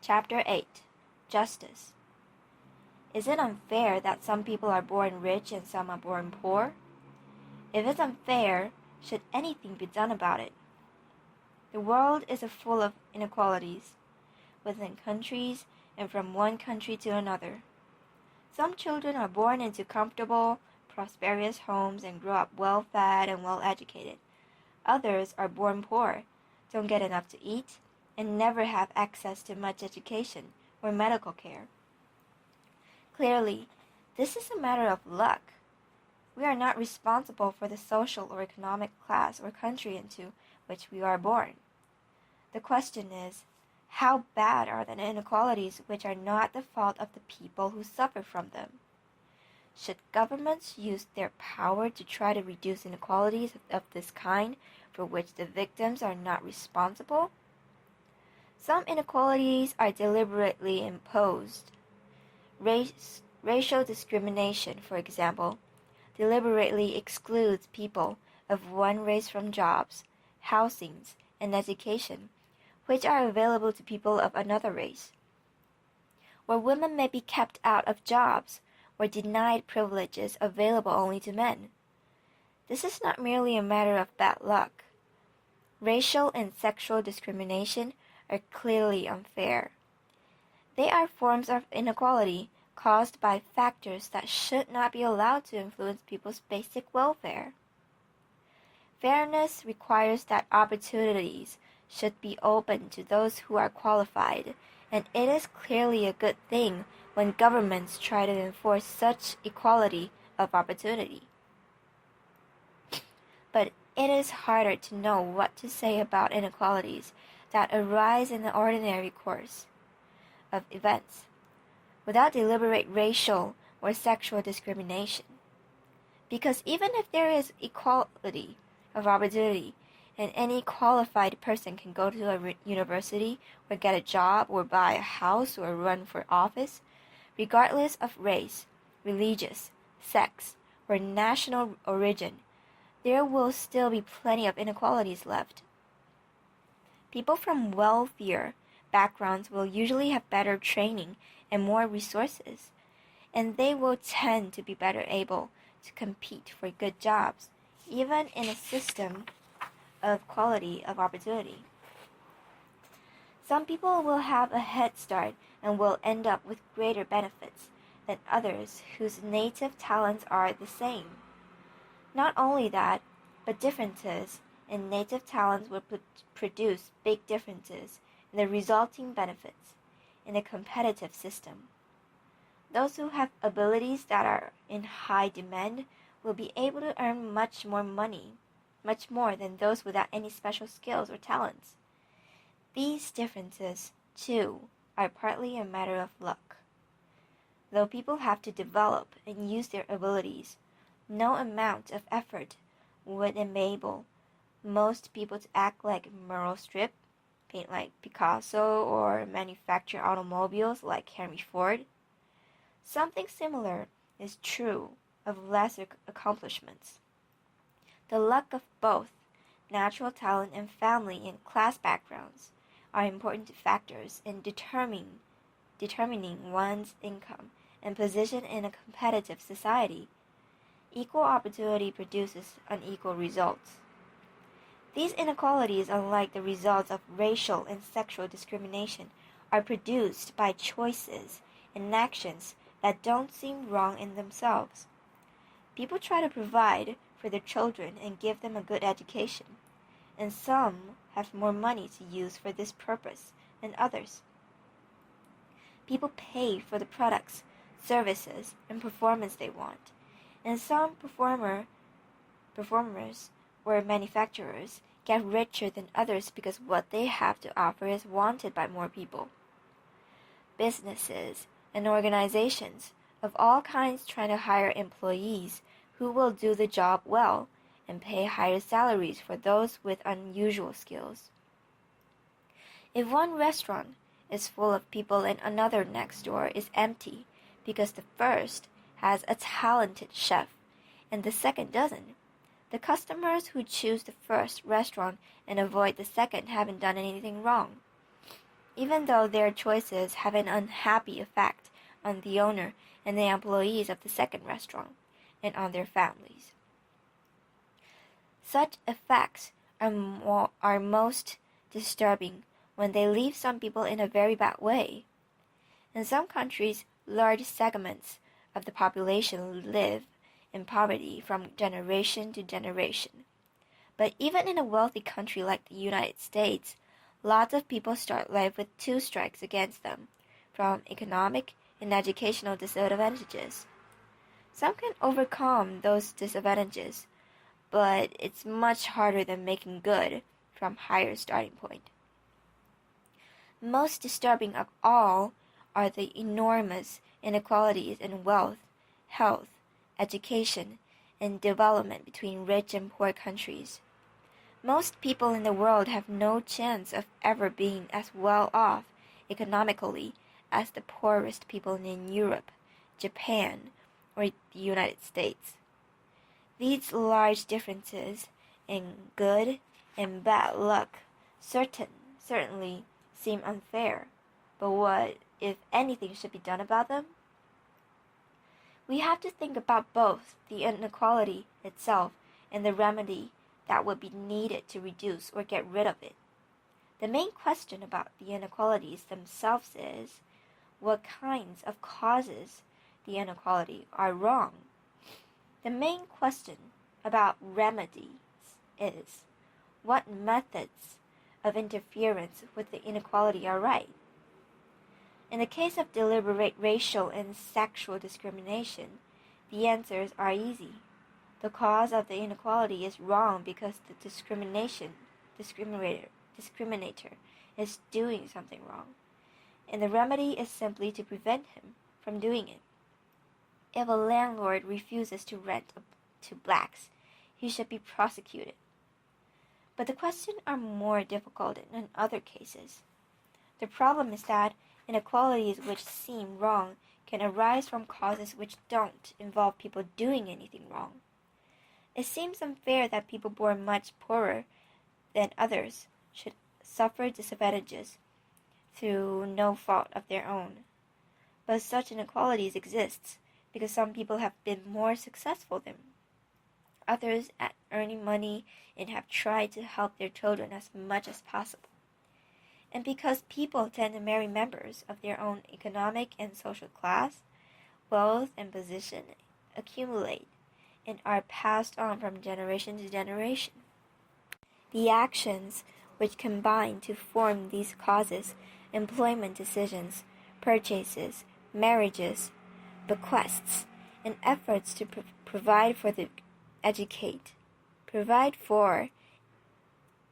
Chapter 8 Justice. Is it unfair that some people are born rich and some are born poor? If it's unfair, should anything be done about it? The world is full of inequalities within countries and from one country to another. Some children are born into comfortable, prosperous homes and grow up well-fed and well-educated. Others are born poor, don't get enough to eat, and never have access to much education or medical care. Clearly, this is a matter of luck. We are not responsible for the social or economic class or country into which we are born. The question is, how bad are the inequalities which are not the fault of the people who suffer from them? Should governments use their power to try to reduce inequalities of this kind for which the victims are not responsible? Some inequalities are deliberately imposed. Racial discrimination, for example, deliberately excludes people of one race from jobs, housings, and education, which are available to people of another race. Or women may be kept out of jobs or denied privileges available only to men. This is not merely a matter of bad luck. Racial and sexual discrimination are clearly unfair. They are forms of inequality caused by factors that should not be allowed to influence people's basic welfare. Fairness requires that opportunities should be open to those who are qualified, and it is clearly a good thing when governments try to enforce such equality of opportunity. But it is harder to know what to say about inequalities that arise in the ordinary course of events, without deliberate racial or sexual discrimination. Because even if there is equality of opportunity, and any qualified person can go to a university or get a job or buy a house or run for office, regardless of race, religious, sex, or national origin, there will still be plenty of inequalities left. People from wealthier backgrounds will usually have better training and more resources, and they will tend to be better able to compete for good jobs, even in a system of quality of opportunity. Some people will have a head start and will end up with greater benefits than others whose native talents are the same. Not only that, but differences in native talents will produce big differences in the resulting benefits in a competitive system. Those who have abilities that are in high demand will be able to earn much more money, much more than those without any special skills or talents. These differences, too, are partly a matter of luck. Though people have to develop and use their abilities, no amount of effort would enable most people to act like Meryl Streep, paint like Picasso, or manufacture automobiles like Henry Ford. Something similar is true of lesser accomplishments. The luck of both natural talent and family and class backgrounds are important factors in determining one's income and position in a competitive society. Equal opportunity produces unequal results. These inequalities, unlike the results of racial and sexual discrimination, are produced by choices and actions that don't seem wrong in themselves. People try to provide for their children and give them a good education, and some have more money to use for this purpose than others. People pay for the products, services, and performance they want, and some performers or manufacturers get richer than others because what they have to offer is wanted by more people. Businesses and organizations of all kinds try to hire employees who will do the job well and pay higher salaries for those with unusual skills. If one restaurant is full of people and another next door is empty because the first has a talented chef and the second doesn't, the customers who choose the first restaurant and avoid the second haven't done anything wrong. even though their choices have an unhappy effect on the owner and the employees of the second restaurant and on their families. Such effects are most disturbing when they leave some people in a very bad way. In some countries, large segments of the population live in poverty from generation to generation. But even in a wealthy country like the United States, lots of people start life with two strikes against them, from economic and educational disadvantages. Some can overcome those disadvantages, but it's much harder than making good from higher starting point. Most disturbing of all are the enormous inequalities in wealth, health, education, and development between rich and poor countries. Most people in the world have no chance of ever being as well off economically as the poorest people in Europe, Japan, or the United States. These large differences in good and bad luck certainly seem unfair, but what, if anything, should be done about them? We have to think about both the inequality itself and the remedy that would be needed to reduce or get rid of it. The main question about the inequalities themselves is what kinds of causes the inequality are wrong. The main question about remedies is what methods of interference with the inequality are right. In the case of deliberate racial and sexual discrimination, the answers are easy. The cause of the inequality is wrong because the discriminator is doing something wrong, and the remedy is simply to prevent him from doing it. If a landlord refuses to rent to blacks, he should be prosecuted. But the questions are more difficult in other cases. The problem is that inequalities which seem wrong can arise from causes which don't involve people doing anything wrong. It seems unfair that people born much poorer than others should suffer disadvantages through no fault of their own. But such inequalities exist because some people have been more successful than others at earning money and have tried to help their children as much as possible. And because people tend to marry members of their own economic and social class, wealth and position accumulate and are passed on from generation to generation. The actions which combine to form these causes, employment decisions, purchases, marriages, bequests, and efforts to provide for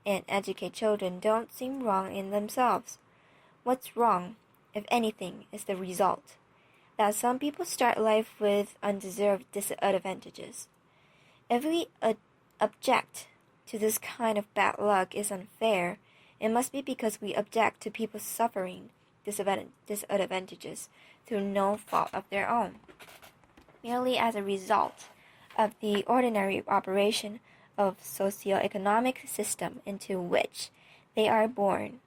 and educate children don't seem wrong in themselves. What's wrong, if anything, is the result that some people start life with undeserved disadvantages. If we object to this kind of bad luck is unfair, it must be because we object to people suffering disadvantages through no fault of their own, merely as a result of the ordinary operation of socio-economic system into which they are born.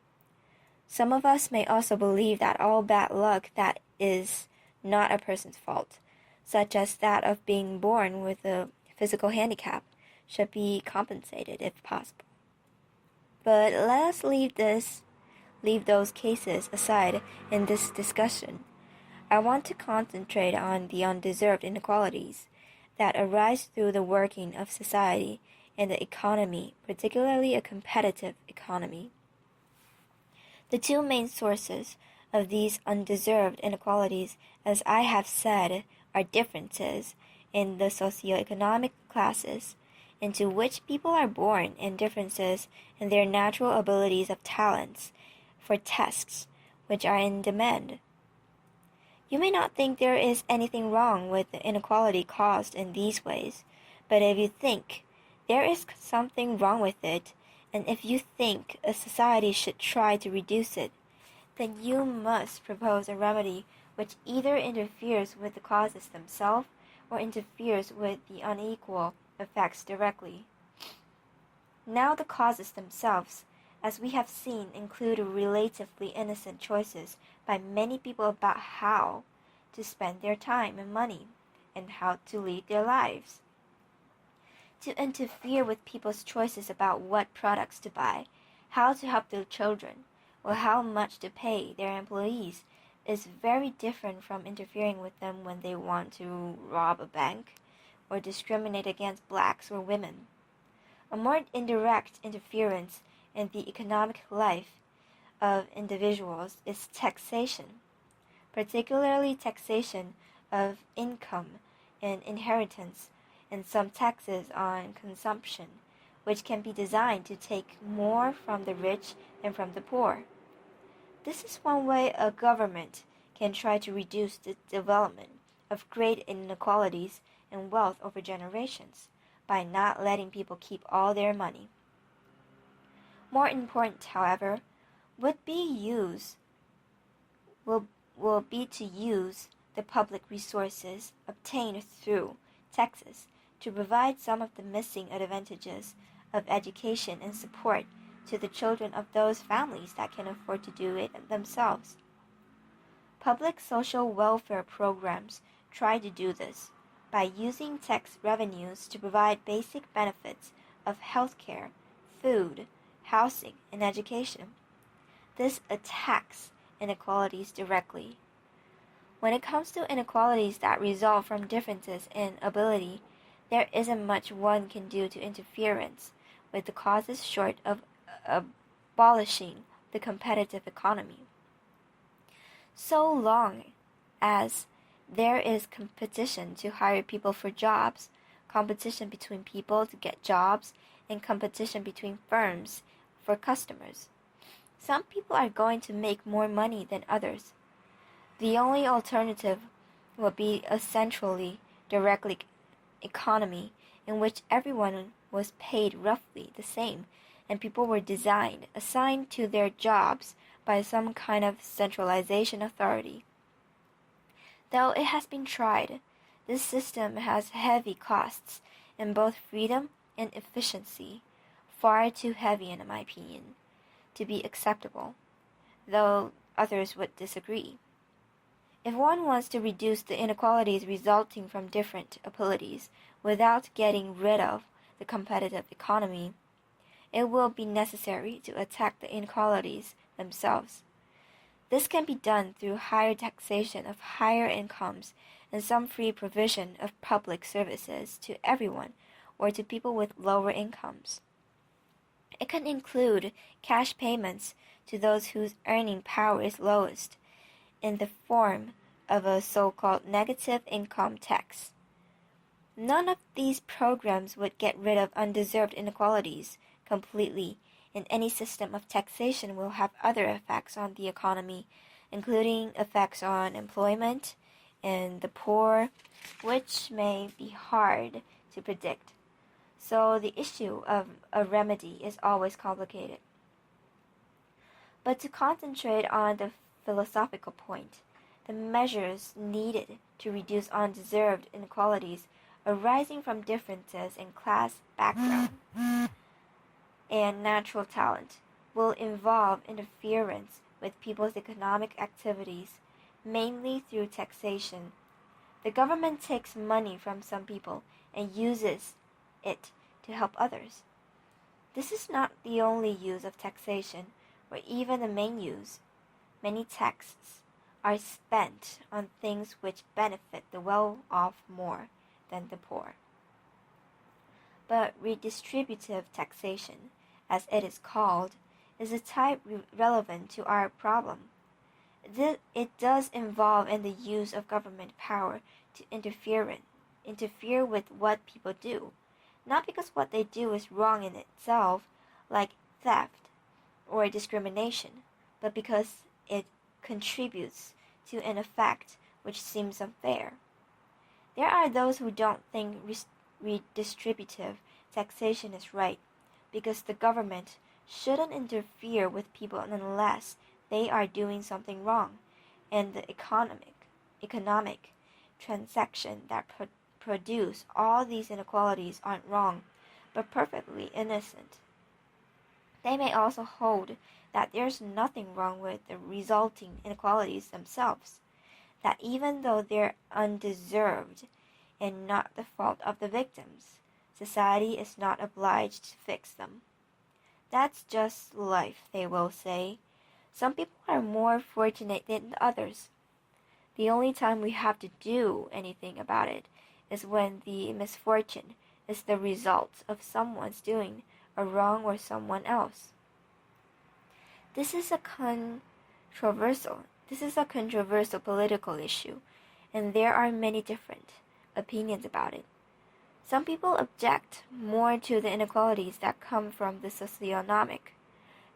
Some of us may also believe that all bad luck that is not a person's fault, such as that of being born with a physical handicap, should be compensated if possible. But let us leave those cases aside in this discussion. I want to concentrate on the undeserved inequalities that arise through the working of society and the economy, particularly a competitive economy. The two main sources of these undeserved inequalities, as I have said, are differences in the socioeconomic classes into which people are born and differences in their natural abilities of talents for tasks which are in demand. You may not think there is anything wrong with the inequality caused in these ways, but if you think there is something wrong with it, and if you think a society should try to reduce it, then you must propose a remedy which either interferes with the causes themselves or interferes with the unequal effects directly. Now the causes themselves, as we have seen, include relatively innocent choices by many people about how to spend their time and money and how to lead their lives. To interfere with people's choices about what products to buy, how to help their children, or how much to pay their employees is very different from interfering with them when they want to rob a bank or discriminate against blacks or women. A more indirect interference in the economic life of individuals is taxation, particularly taxation of income and inheritance, and some taxes on consumption, which can be designed to take more from the rich than from the poor. This is one way a government can try to reduce the development of great inequalities and wealth over generations by not letting people keep all their money. More important, however, would be use will be to use the public resources obtained through taxes to provide some of the missing advantages of education and support to the children of those families that can afford to do it themselves. Public social welfare programs try to do this by using tax revenues to provide basic benefits of health care, food, housing, and education. This attacks inequalities directly. When it comes to inequalities that result from differences in ability, there isn't much one can do to interference with the causes short of abolishing the competitive economy. So long as there is competition to hire people for jobs, competition between people to get jobs, and competition between firms for customers, some people are going to make more money than others. The only alternative will be a centrally directed economy in which everyone was paid roughly the same and people were assigned to their jobs by some kind of centralization authority. Though it has been tried, this system has heavy costs in both freedom and efficiency, far too heavy in my opinion, to be acceptable, though others would disagree. If one wants to reduce the inequalities resulting from different abilities without getting rid of the competitive economy, it will be necessary to attack the inequalities themselves. This can be done through higher taxation of higher incomes and some free provision of public services to everyone or to people with lower incomes. It can include cash payments to those whose earning power is lowest in the form of a so-called negative income tax. None of these programs would get rid of undeserved inequalities completely, and any system of taxation will have other effects on the economy, including effects on employment and the poor, which may be hard to predict. So the issue of a remedy is always complicated. But to concentrate on the philosophical point, the measures needed to reduce undeserved inequalities arising from differences in class background and natural talent will involve interference with people's economic activities, mainly through taxation. The government takes money from some people and uses it to help others. This is not the only use of taxation, or even the main use. Many taxes are spent on things which benefit the well-off more than the poor. But redistributive taxation, as it is called, is a type relevant to our problem. It does involve in the use of government power to interfere with what people do, not because what they do is wrong in itself, like theft or discrimination, but because it contributes to an effect which seems unfair. There are those who don't think redistributive taxation is right, because the government shouldn't interfere with people unless they are doing something wrong, and the economic transaction that produce all these inequalities aren't wrong, but perfectly innocent. They may also hold that there's nothing wrong with the resulting inequalities themselves, that even though they're undeserved and not the fault of the victims, society is not obliged to fix them. That's just life, they will say. Some people are more fortunate than others. The only time we have to do anything about it is when the misfortune is the result of someone's doing a wrong or someone else. This is a controversial political issue, and there are many different opinions about it. Some people object more to the inequalities that come from the socioeconomic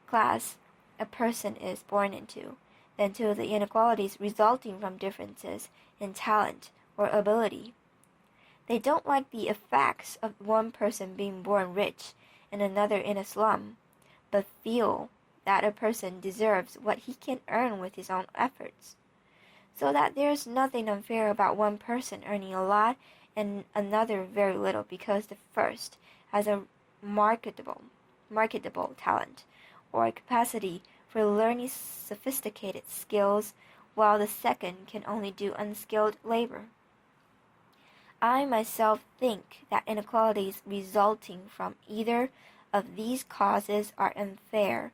class a person is born into than to the inequalities resulting from differences in talent or ability. They don't like the effects of one person being born rich and another in a slum, but feel that a person deserves what he can earn with his own efforts. So that there's nothing unfair about one person earning a lot and another very little because the first has a marketable talent or capacity for learning sophisticated skills, while the second can only do unskilled labor. I myself think that inequalities resulting from either of these causes are unfair,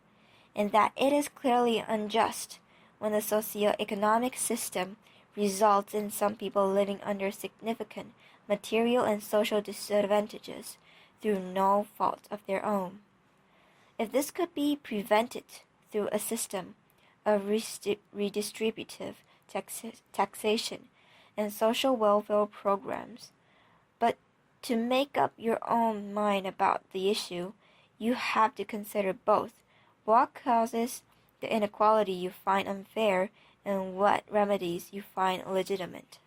and that it is clearly unjust when the socio-economic system results in some people living under significant material and social disadvantages through no fault of their own. If this could be prevented through a system of redistributive taxation and social welfare programs, but to make up your own mind about the issue, you have to consider both what causes the inequality you find unfair and what remedies you find legitimate.